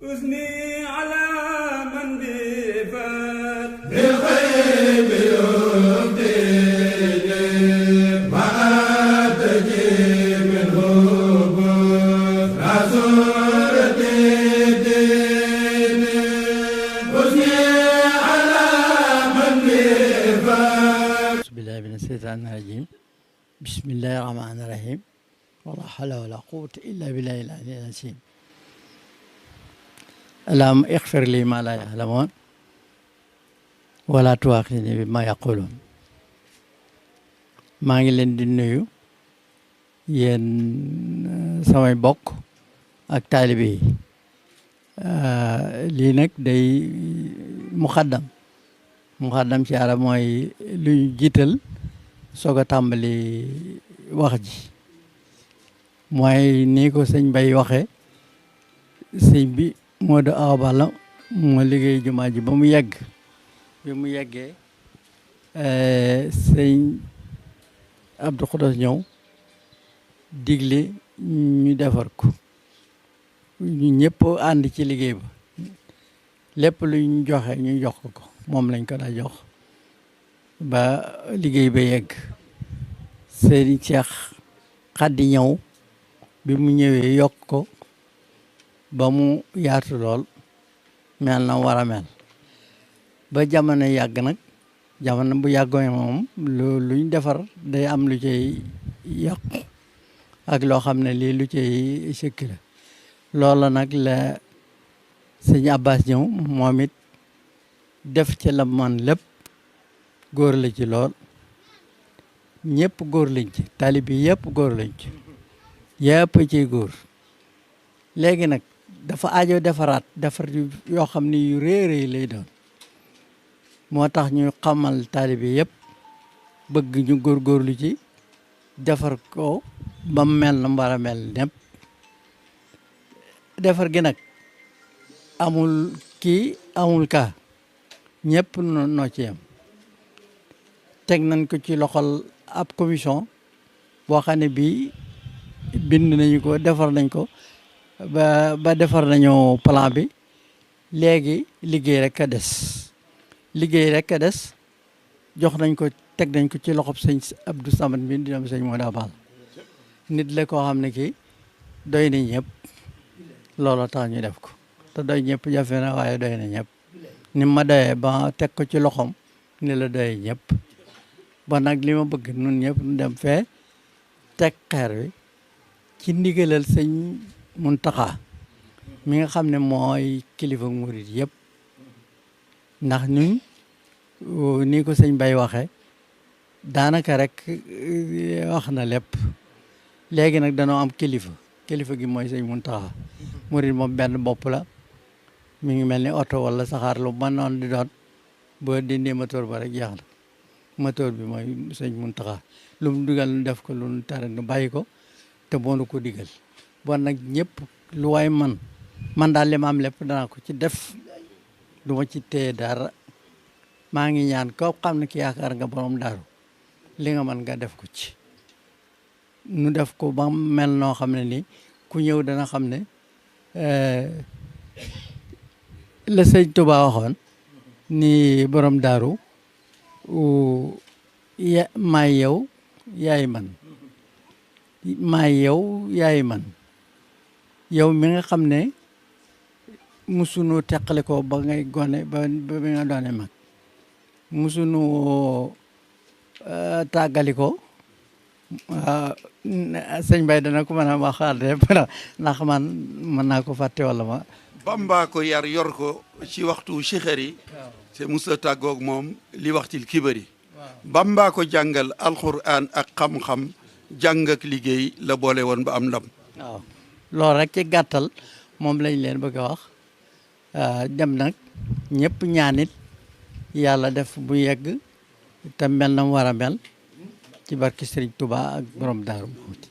أثني على من بفات بالغيب يبديني ما تجيب منه رسول الدين أثني على من بفات بسم الله من الشيطان الرجيم بسم الله الرحمن الرحيم ولا حول ولا قوة إلا بالله العلي العظيم اللهم اغفر لي ما لا يعلمون ولا تؤاخذني بما يقولون maa ngi leen di nuyu yéen samay bokk ak taalibe yi lii nag day muxaddam ci arab mooy lu ñu jiital soog a tàmbali wax ji mooy nii ko sëñ Bay waxe sëñ bi moo da awa balla moo liggéey jumaa ji ba mu yegg bi mu yeggee sëñ Abdou Khoudous ñëw digle ñu defar ko ñu ñëpp ànd ci liggéey ba lépp lu ñu joxe ñu jox ko moom lañ ko daa jox ba liggéey ba yegg sëriñ Cheikh Xaddi ñëw bi mu ñëwee yokk ko ba mu yaatu lool mel na war a mel ba jamono yàgg nag jamono bu yàggoo moom luñ defar day am lu cay yàqu ak loo xam ne lii lu cay sëkk la loola nag la sëñ Abbas ñëw moom it def ci la man lépp góor la ci lool ñëpp góor lañ ci taalib yi yëpp góor lañ ci yëpp ciy góor léegi nag dafa aajo defaraat defar yoo xam ne yu réeréy lay doon moo tax ñu xamal taalib yi yëpp bëgg ñu góorgóorlu ci defar ko ba mu mel na mu war a mel népp defar gi nag amul kii amul kaa ñëpp noo ci yem teg nañ ko ci loxol ab commission boo xam ne bii bind nañu ko defar nañ ko ba defar nañu plan bi léegi liggéey rek a des jox nañ ko teg nañ ko ci loxob sëñ Abdou Samad bi di dem sëñ Modou Abal nit la koo xam ne kii doy na ñëpp loolu tax ñu def ko te doy ñëpp jafe na waaye doy na ñëpp ni ma doyee ba teg ko ci loxom ni la doyee ñëpp ba nag li ma bëgg nun ñëpp nu dem fee teg xeer wi ci ndigalal sëñ Muntaxa mi nga xam ne mooy kilifa murit yëpp ndax ñun ni ko sëñ Bay waxe daanaka rek wax na lépp léegi nag danoo am kilifa gi mooy sëñ Muntaxa murit moom benn bopp la mi ngi mel ni oto wala saxaar lu mën noon di doon boo dindee moteur ba rek jeex na moteur bi mooy sëñ Muntaxa lu mu digal nu def ko lu mu tere nu bàyyi ko te boonu ko digal bon nag ñëpp lu waay man daal li ma am lépp danaa ko ci def du ma ci téye dara maa ngi ñaan ko xam ne ki yaakaar nga borom daaru li nga mën nga def ko ci nu def ko ba mel noo xam ne ni ku ñëw dana xam ne la sëñ Tuba waxoon ni borom daaru maay yow yaay man yow mi nga xam ne musunu teqale ko ba ngay gone ba bi nga doone mag musunu tàggali ko sëñ Bay dana ko mën a waxaat de ndax man mën naa ko fàtte wala ma Bamba ko yar yor ko ci waxtu chixari te musa tàggoog moom li waxtil kibari Bamba ko jàngal alquran ak xam-xam jàng ak liggéey la boole woon ba am ndam waaw loolu rek ci gàttal moom lañ leen bëgg a wax dem nag ñëpp ñaanit yàlla def bu yegg te mel na mu war a mel ci barki Sëriñ Tuubaa ak borom Daaru Muxti